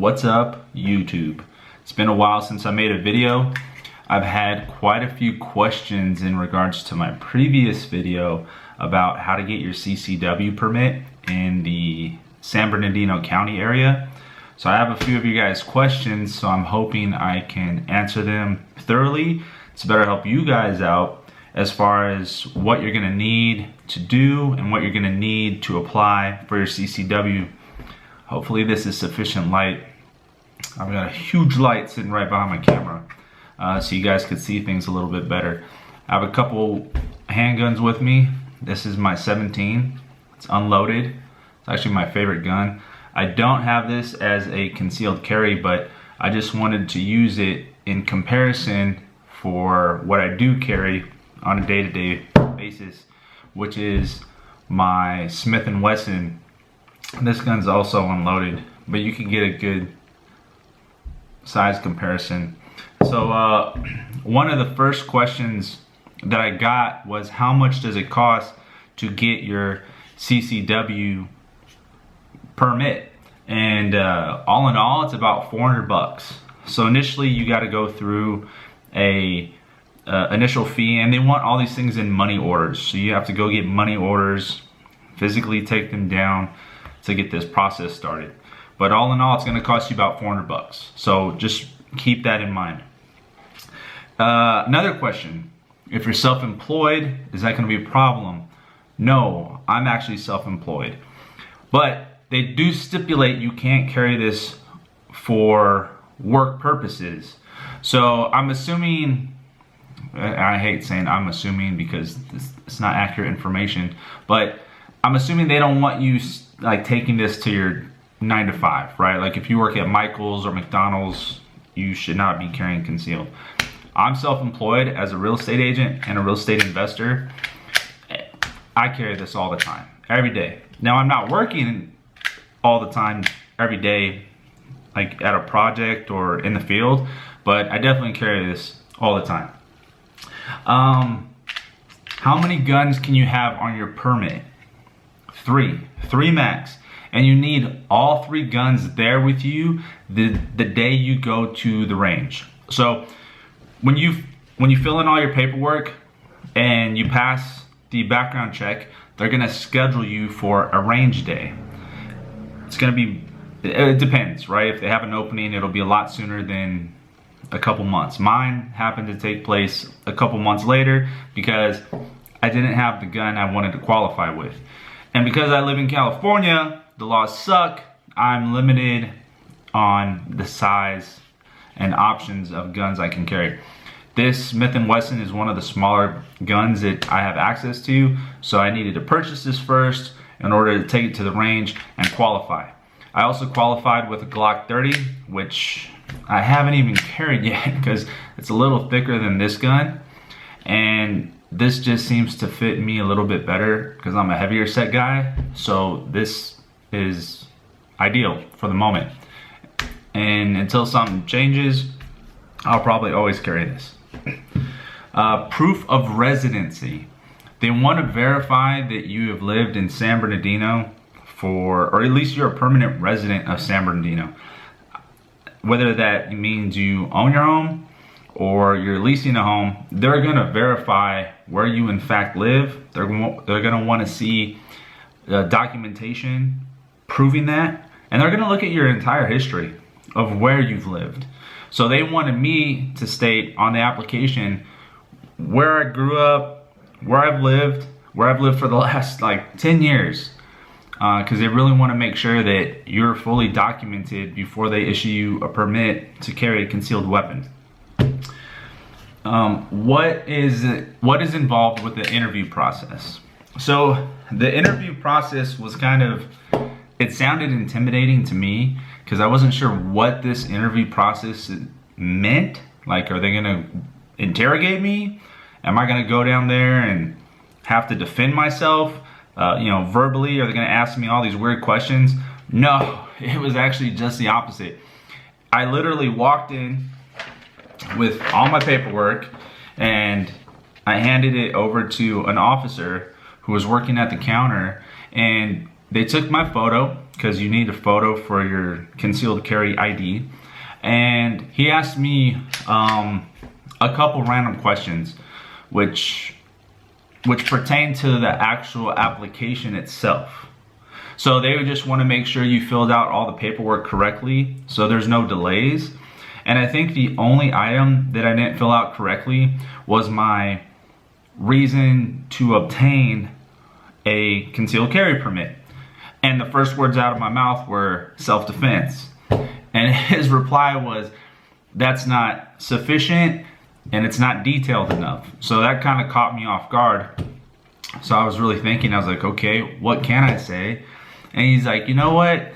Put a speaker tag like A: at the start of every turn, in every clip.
A: What's up, YouTube? It's been a while since I made a video. I've had quite a few questions in regards to my previous video about how to get your CCW permit in the San Bernardino County area. So I have a few of you guys' questions, so I'm hoping I can answer them thoroughly to better help you guys out as far as what you're gonna need to do and what you're gonna need to apply for your CCW. Hopefully this is sufficient light. I've got a huge light sitting right behind my camera so you guys can see things a little bit better. I have a couple handguns with me. This is my 17. It's unloaded. It's actually my favorite gun. I don't have this as a concealed carry, but I just wanted to use it in comparison for what I do carry on a day-to-day basis, which is my Smith & Wesson. This gun's also unloaded, but you can get a good size comparison. So one of the first questions that I got was, how much does it cost to get your CCW permit? And all in all, it's about 400 bucks. So initially you got to go through a initial fee, and they want all these things in money orders. So you have to go get money orders, physically take them down to get this process started. But all in all, it's going to cost you about 400 bucks. So just keep that in mind. Another question, if you're self-employed, is that going to be a problem? No, I'm actually self-employed. But they do stipulate you can't carry this for work purposes. So I'm assuming, I hate saying I'm assuming because it's not accurate information, but I'm assuming they don't want you like taking this to your 9 to 5, right? Like if you work at Michael's or McDonald's, you should not be carrying concealed. I'm self-employed as a real estate agent and a real estate investor. I carry this all the time, every day. Now I'm not working all the time, every day, like at a project or in the field, but I definitely carry this all the time. How many guns can you have on your permit? Three max. And you need all 3 guns there with you the day you go to the range. So when you fill in all your paperwork and you pass the background check, they're gonna schedule you for a range day. It's gonna be, it depends, right? If they have an opening, it'll be a lot sooner than a couple months. Mine happened to take place a couple months later because I didn't have the gun I wanted to qualify with. And because I live in California, the laws suck. I'm limited on the size and options of guns I can carry. This Smith & Wesson is one of the smaller guns that I have access to, so I needed to purchase this first in order to take it to the range and qualify. I also qualified with a Glock 30, which I haven't even carried yet because it's a little thicker than this gun, and this just seems to fit me a little bit better because I'm a heavier set guy. So this is ideal for the moment, and until something changes, I'll probably always carry this. Proof of residency. They want to verify that you have lived in San Bernardino or at least you're a permanent resident of San Bernardino. Whether that means you own your home or you're leasing a home, they're going to verify where you in fact live. They're going to want to see documentation proving that, and they're going to look at your entire history of where you've lived. So they wanted me to state on the application where I grew up, where I've lived for the last like 10 years, because they really want to make sure that you're fully documented before they issue you a permit to carry a concealed weapon. What is involved with the interview process? So the interview process was it sounded intimidating to me because I wasn't sure what this interview process meant. Like, are they gonna interrogate me? Am I gonna go down there and have to defend myself, verbally? Are they gonna ask me all these weird questions? No, it was actually just the opposite. I literally walked in with all my paperwork and I handed it over to an officer who was working at the counter, and they took my photo, because you need a photo for your concealed carry ID. And he asked me a couple random questions, which pertain to the actual application itself. So they would just want to make sure you filled out all the paperwork correctly, so there's no delays. And I think the only item that I didn't fill out correctly was my reason to obtain a concealed carry permit. And the first words out of my mouth were self-defense. And his reply was, that's not sufficient and it's not detailed enough. So that kind of caught me off guard. So I was really thinking, I was like, okay, what can I say? And he's like, you know what?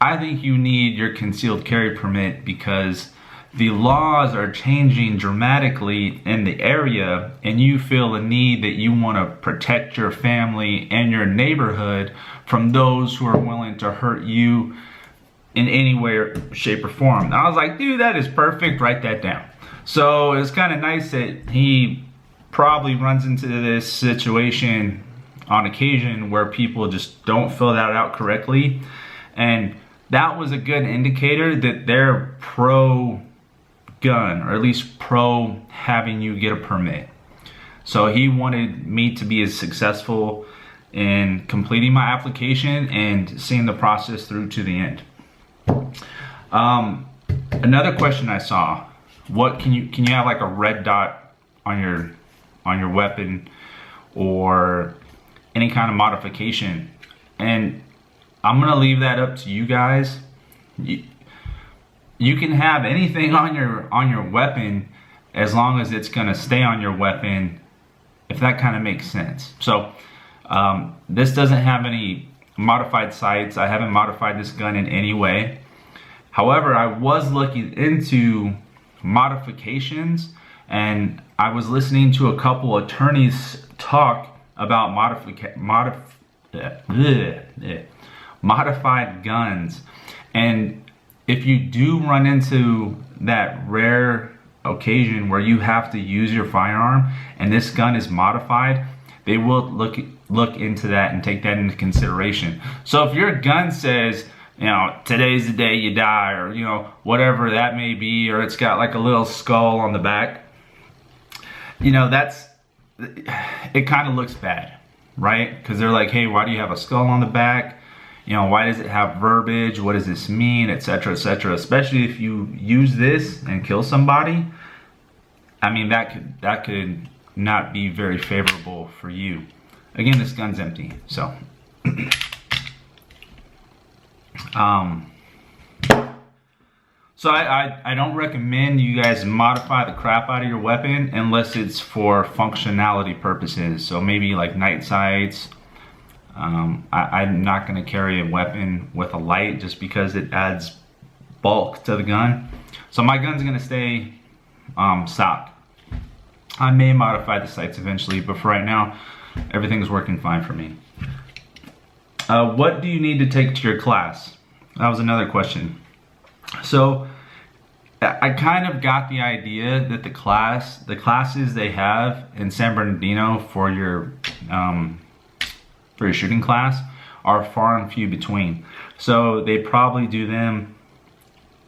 A: I think you need your concealed carry permit because the laws are changing dramatically in the area, and you feel a need that you want to protect your family and your neighborhood from those who are willing to hurt you in any way, shape, or form. And I was like, dude, that is perfect. Write that down. So it's kind of nice that he probably runs into this situation on occasion where people just don't fill that out correctly. And that was a good indicator that they're pro gun, or at least pro having you get a permit. So he wanted me to be as successful in completing my application and seeing the process through to the end. Another question I saw, what can you have like a red dot on your weapon or any kind of modification? And I'm gonna leave that up to you guys. You can have anything on your weapon as long as it's gonna stay on your weapon, if that kind of makes sense. So this doesn't have any modified sights. I haven't modified this gun in any way. However, I was looking into modifications, and I was listening to a couple attorneys talk about modified guns. And if you do run into that rare occasion where you have to use your firearm and this gun is modified, they will look into that and take that into consideration. So if your gun says, you know, today's the day you die, or, you know, whatever that may be, or it's got like a little skull on the back, you know, it kind of looks bad, right? Because they're like, hey, why do you have a skull on the back? You know, why does it have verbiage? What does this mean? Etc., etc. Especially if you use this and kill somebody. I mean, that could not be very favorable for you. Again, this gun's empty, so. So I don't recommend you guys modify the crap out of your weapon unless it's for functionality purposes. So maybe like night sights. I'm not going to carry a weapon with a light just because it adds bulk to the gun. So my gun's going to stay stock. I may modify the sights eventually, but for right now, everything's working fine for me. What do you need to take to your class? That was another question. So I kind of got the idea that the classes they have in San Bernardino for your shooting class are far and few between. So they probably do them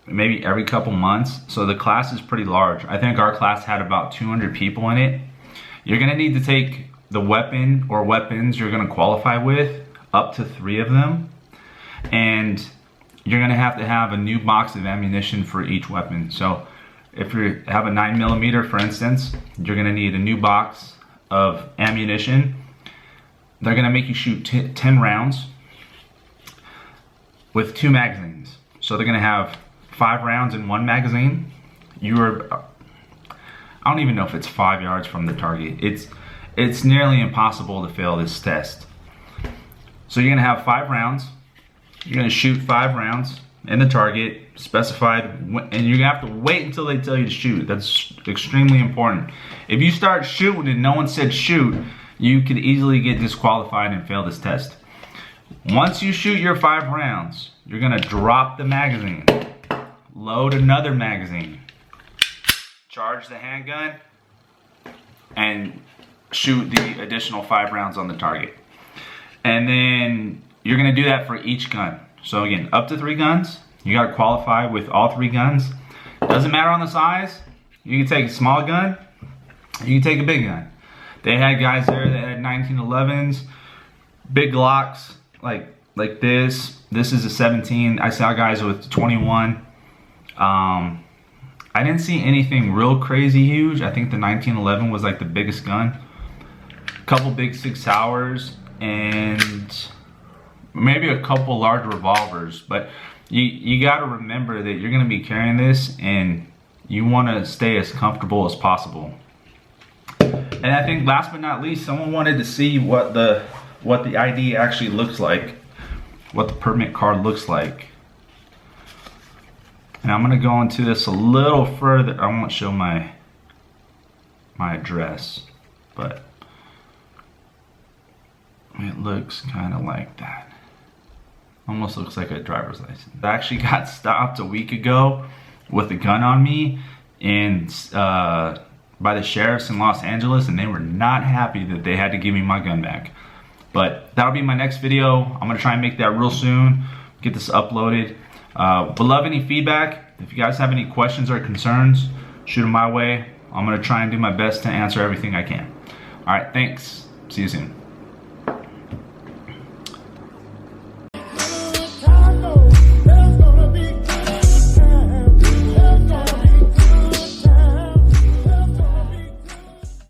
A: maybe every couple months. So the class is pretty large. I think our class had about 200 people in it. You're gonna need to take the weapon or weapons you're gonna qualify with, up to 3 of them. And you're gonna have to have a new box of ammunition for each weapon. So if you have a 9mm, for instance, you're gonna need a new box of ammunition. They're gonna make you shoot 10 rounds with 2 magazines. So they're gonna have 5 rounds in 1 magazine. I don't even know if it's 5 yards from the target. It's nearly impossible to fail this test. So you're gonna have 5 rounds. You're gonna shoot 5 rounds in the target specified, and you're gonna have to wait until they tell you to shoot. That's extremely important. If you start shooting and no one said shoot, you could easily get disqualified and fail this test. Once you shoot your 5 rounds, you're gonna drop the magazine, load another magazine, charge the handgun, and shoot the additional 5 rounds on the target. And then you're gonna do that for each gun. So again, up to 3 guns. You gotta qualify with all 3 guns. Doesn't matter on the size. You can take a small gun, you can take a big gun. They had guys there that had 1911s, big Glocks, like this. This is a 17. I saw guys with 21. I didn't see anything real crazy huge. I think the 1911 was like the biggest gun. A couple big 6 Hours and maybe a couple large revolvers. But you got to remember that you're going to be carrying this and you want to stay as comfortable as possible. And I think last but not least, someone wanted to see what the ID actually looks like, what the permit card looks like. And I'm gonna go into this a little further. I won't show my address, but it looks kind of like that. Almost looks like a driver's license. I actually got stopped a week ago with a gun on me and by the sheriffs in Los Angeles, and they were not happy that they had to give me my gun back. But that'll be my next video. I'm gonna try and make that real soon, get this uploaded. Would love any feedback. If you guys have any questions or concerns, shoot them my way. I'm gonna try and do my best to answer everything I can. All right, thanks. See you soon.